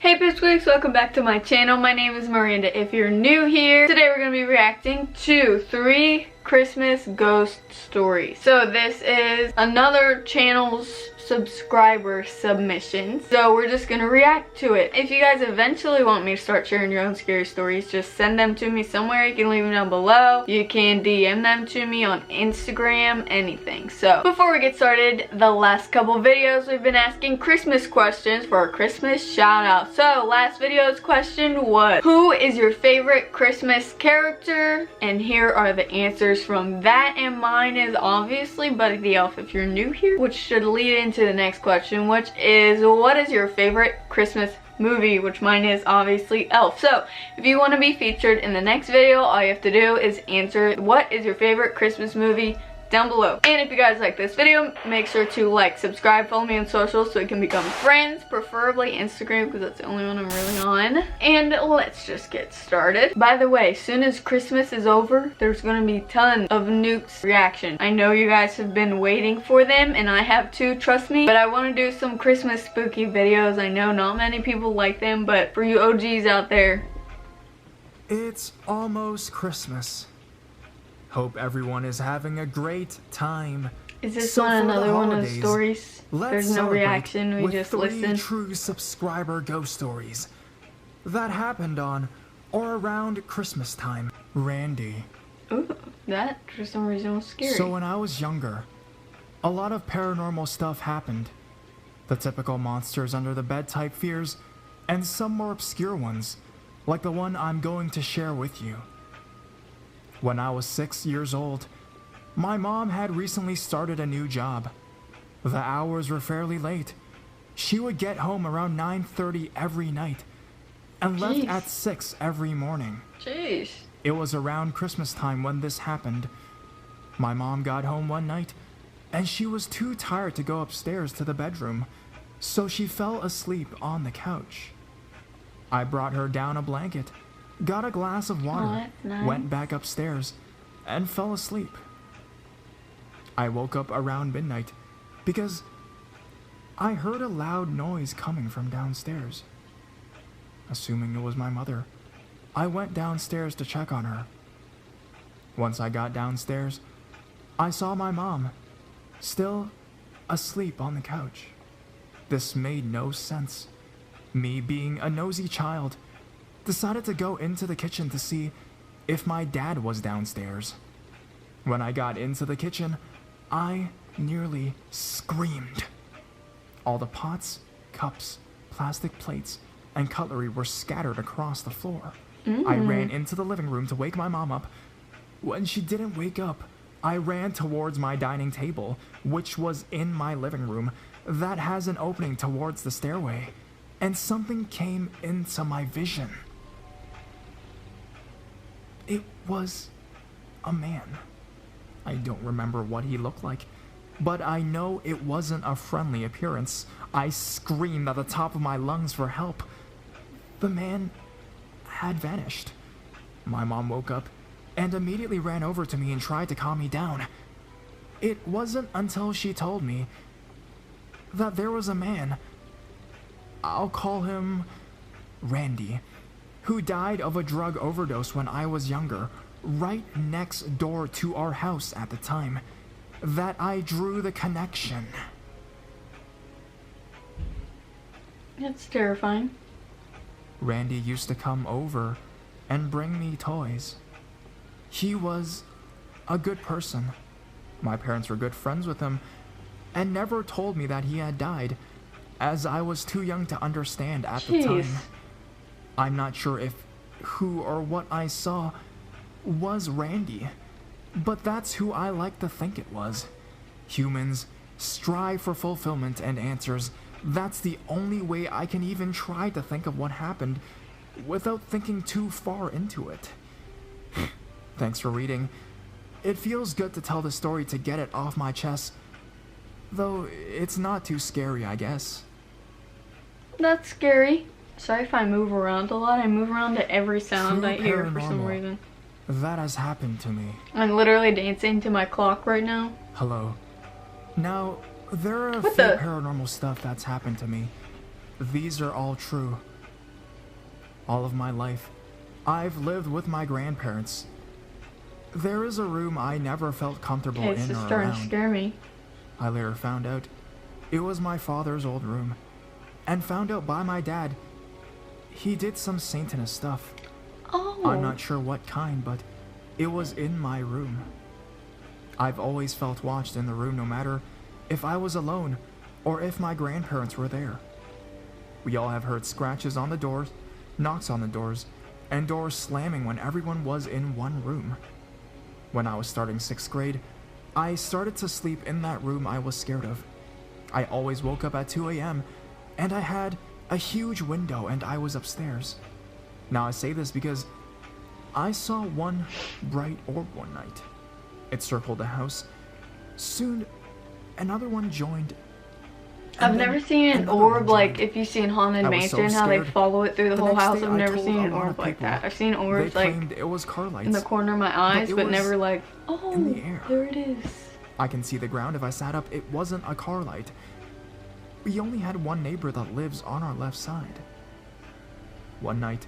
Hey Pipsqueaks, welcome back to my channel. My name is Miranda. If you're new here, today we're going to be reacting to 3 Christmas ghost stories. So this is another channel's subscriber submission. So we're just going to react to it. If you guys eventually want me to start sharing your own scary stories, just send them to me somewhere. You can leave them down below. You can DM them to me on Instagram, anything. So before we get started, the last couple videos we've been asking Christmas questions for our Christmas shout out. So last video's question was, who is your favorite Christmas character? And here are the answers from that, and mine is obviously Buddy the Elf if you're new here, which should lead into the next question, which is, what is your favorite Christmas movie? Which mine is obviously Elf. So if you want to be featured in the next video, all you have to do is answer what is your favorite Christmas movie down below. And if you guys like this video, make sure to like, subscribe, follow me on socials so we can become friends, preferably Instagram because that's the only one I'm really on. And let's just get started. By the way, as soon as Christmas is over, there's gonna be tons of Nukes reaction. I know you guys have been waiting for them, and I have too, trust me, but I want to do some Christmas spooky videos. I know not many people like them, but for you OGs out there, it's almost Christmas. Hope everyone is having a great time. Is this another one of the stories? There's no reaction, we just listen. 3 true subscriber ghost stories that happened on or around Christmas time. Randy. Ooh, that for some reason was scary. So when I was younger, a lot of paranormal stuff happened. The typical monsters under the bed type fears, and some more obscure ones, like the one I'm going to share with you. When I was 6 years old, my mom had recently started a new job. The hours were fairly late. She would get home around 9:30 every night and left at 6 every morning. Jeez. It was around Christmas time when this happened. My mom got home one night and she was too tired to go upstairs to the bedroom, so she fell asleep on the couch. I brought her down a blanket, got a glass of water, nice. Went back upstairs, and fell asleep. I woke up around midnight because I heard a loud noise coming from downstairs. Assuming it was my mother, I went downstairs to check on her. Once I got downstairs, I saw my mom, still asleep on the couch. This made no sense. Me, being a nosy child, decided to go into the kitchen to see if my dad was downstairs. When I got into the kitchen, I nearly screamed. All the pots, cups, plastic plates, and cutlery were scattered across the floor. I ran into the living room to wake my mom up. When she didn't wake up, I ran towards my dining table, which was in my living room, that has an opening towards the stairway, and something came into my vision. It was a man. I don't remember what he looked like, but I know it wasn't a friendly appearance. I screamed at the top of my lungs for help. The man had vanished. My mom woke up and immediately ran over to me and tried to calm me down. It wasn't until she told me that there was a man, I'll call him Randy, who died of a drug overdose when I was younger, right next door to our house at the time, that I drew the connection. That's terrifying. Randy used to come over and bring me toys. He was a good person. My parents were good friends with him and never told me that he had died, as I was too young to understand at the time. I'm not sure if who or what I saw was Randy, but that's who I like to think it was. Humans strive for fulfillment and answers. That's the only way I can even try to think of what happened without thinking too far into it. Thanks for reading. It feels good to tell the story to get it off my chest, though it's not too scary, I guess. That's scary. Sorry if I move around a lot. I move around to every sound I hear for some reason. That has happened to me. I'm literally dancing to my clock right now. Hello. Now, there are a few paranormal stuff that's happened to me. These are all true. All of my life, I've lived with my grandparents. There is a room I never felt comfortable It's in just or starting to around. scare me. I later found out it was my father's old room, and found out by my dad he did some Satanist stuff. Oh. I'm not sure what kind, but it was in my room. I've always felt watched in the room, no matter if I was alone or if my grandparents were there. We all have heard scratches on the doors, knocks on the doors, and doors slamming when everyone was in one room. When I was starting 6th grade, I started to sleep in that room I was scared of. I always woke up at 2 a.m., and I had a huge window and I was upstairs. Now I say this because I saw one bright orb one night. It circled the house. Soon, another one joined. I've never seen an orb like if you see in Haunted Mansion, how they follow it through the whole house. I've never seen an orb like that. I've seen orbs like it was car lights, in the corner of my eyes, but never like, oh, in the air. There it is. I can see the ground if I sat up. It wasn't a car light. We only had one neighbor that lives on our left side. One night,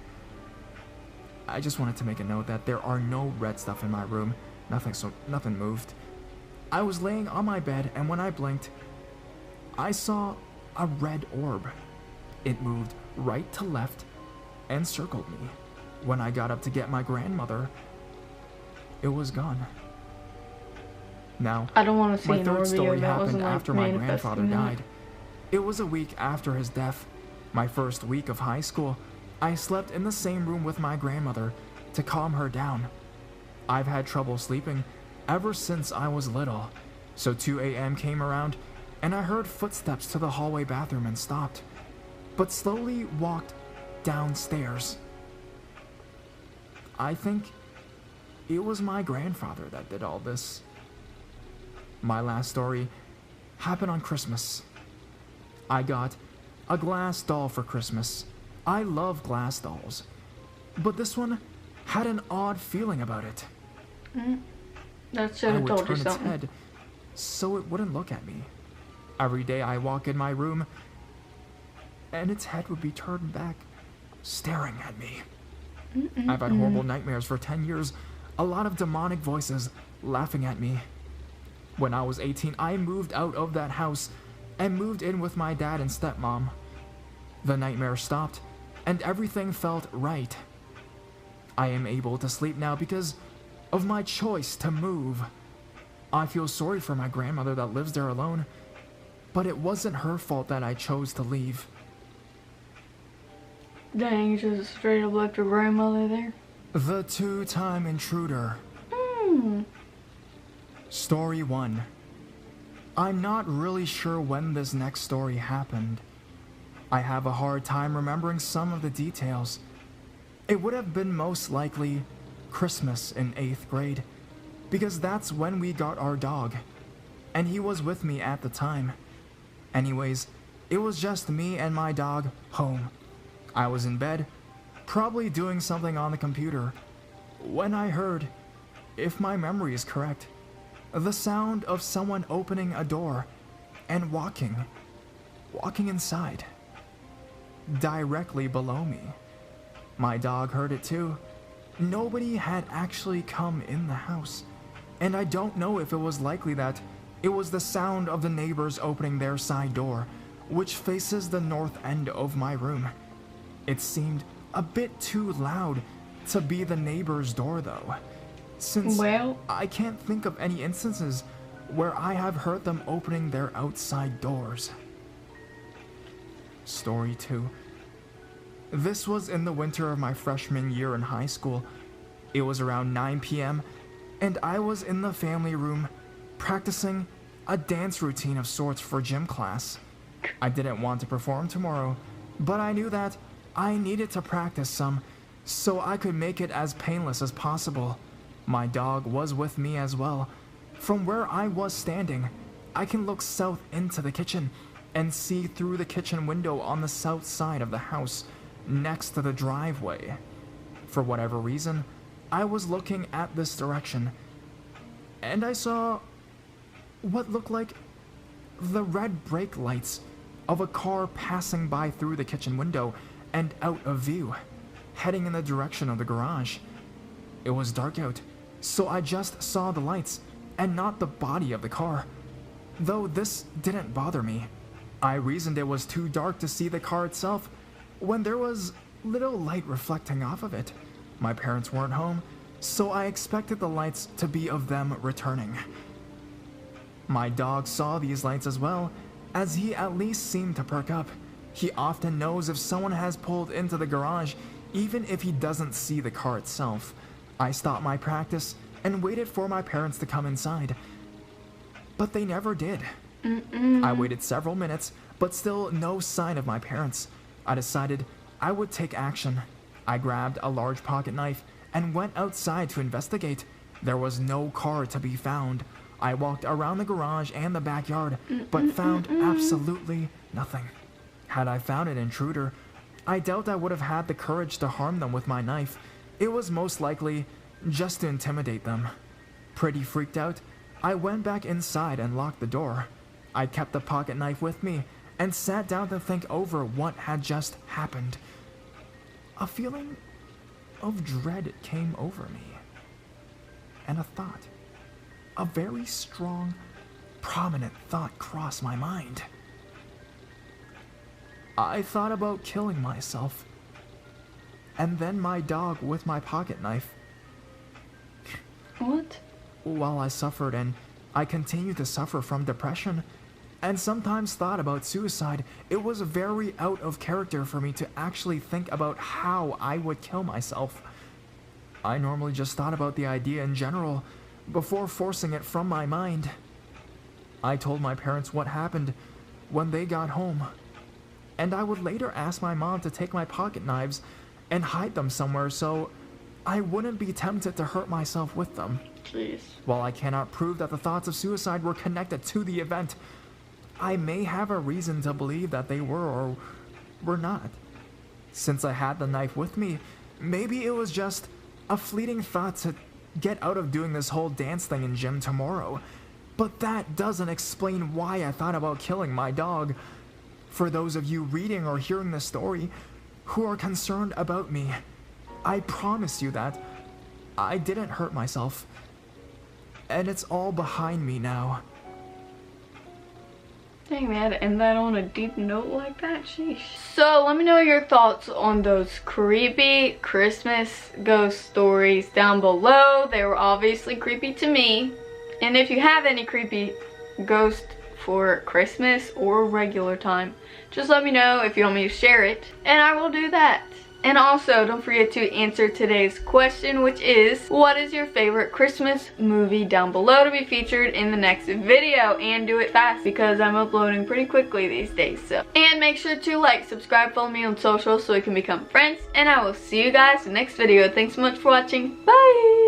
I just wanted to make a note that there are no red stuff in my room. Nothing moved. I was laying on my bed, and when I blinked, I saw a red orb. It moved right to left and circled me. When I got up to get my grandmother, it was gone. Now, I don't want to see my an third orb story that happened wasn't like after my grandfather manifesting died. It was a week after his death, my first week of high school. I slept in the same room with my grandmother to calm her down. I've had trouble sleeping ever since I was little, so 2 a.m. came around and I heard footsteps to the hallway bathroom and stopped, but slowly walked downstairs. I think it was my grandfather that did all this. My last story happened on Christmas. I got a glass doll for Christmas. I love glass dolls, but this one had an odd feeling about it. That should have told you its something. head so it wouldn't look at me. Every day I walk in my room, and its head would be turned back, staring at me. I've had horrible nightmares for 10 years, a lot of demonic voices laughing at me. When I was 18, I moved out of that house and moved in with my dad and stepmom. The nightmare stopped, and everything felt right. I am able to sleep now because of my choice to move. I feel sorry for my grandmother that lives there alone, but it wasn't her fault that I chose to leave. Dang, you just straight up left your grandmother there? The two-time intruder. Story 1. I'm not really sure when this next story happened. I have a hard time remembering some of the details. It would have been most likely Christmas in 8th grade, because that's when we got our dog, and he was with me at the time. Anyways, it was just me and my dog home. I was in bed, probably doing something on the computer, when I heard, if my memory is correct, the sound of someone opening a door and walking inside, directly below me. My dog heard it too. Nobody had actually come in the house, and I don't know if it was likely that it was the sound of the neighbors opening their side door, which faces the north end of my room. It seemed a bit too loud to be the neighbor's door though, since I can't think of any instances where I have heard them opening their outside doors. Story 2. This was in the winter of my freshman year in high school. It was around 9 p.m. and I was in the family room practicing a dance routine of sorts for gym class. I didn't want to perform tomorrow, but I knew that I needed to practice some so I could make it as painless as possible. My dog was with me as well. From where I was standing, I can look south into the kitchen and see through the kitchen window on the south side of the house, next to the driveway. For whatever reason, I was looking at this direction, and I saw what looked like the red brake lights of a car passing by through the kitchen window and out of view. heading in the direction of the garage. It was dark out, so I just saw the lights and not the body of the car. Though this didn't bother me. I reasoned it was too dark to see the car itself when there was little light reflecting off of it. My parents weren't home, so I expected the lights to be of them returning. My dog saw these lights as well, as he at least seemed to perk up. He often knows if someone has pulled into the garage, even if he doesn't see the car itself. I stopped my practice and waited for my parents to come inside. But they never did. I waited several minutes, but still no sign of my parents. I decided I would take action. I grabbed a large pocket knife and went outside to investigate. There was no car to be found. I walked around the garage and the backyard, but found absolutely nothing. Had I found an intruder, I doubt I would have had the courage to harm them with my knife. It was most likely just to intimidate them. Pretty freaked out, I went back inside and locked the door. I kept the pocket knife with me and sat down to think over what had just happened. A feeling of dread came over me, and a thought, a very strong, prominent thought crossed my mind. I thought about killing myself, and then my dog with my pocket knife. What? While I suffered, and I continued to suffer from depression, and sometimes thought about suicide, it was very out of character for me to actually think about how I would kill myself. I normally just thought about the idea in general, before forcing it from my mind. I told my parents what happened when they got home, and I would later ask my mom to take my pocket knives and hide them somewhere so I wouldn't be tempted to hurt myself with them. Jeez. While I cannot prove that the thoughts of suicide were connected to the event, I may have a reason to believe that they were or were not. Since I had the knife with me, maybe it was just a fleeting thought to get out of doing this whole dance thing in gym tomorrow. But that doesn't explain why I thought about killing my dog. For those of you reading or hearing this story who are concerned about me, I promise you that I didn't hurt myself. And it's all behind me now. Dang, man, to end that on a deep note like that? Sheesh. So let me know your thoughts on those creepy Christmas ghost stories down below. They were obviously creepy to me. And if you have any creepy ghost for Christmas or regular time, just let me know if you want me to share it, and I will do that. And also, don't forget to answer today's question, which is, what is your favorite Christmas movie, down below to be featured in the next video, and do it fast because I'm uploading pretty quickly these days. So, and make sure to like, subscribe, follow me on social so we can become friends, and I will see you guys in the next video. Thanks so much for watching. Bye!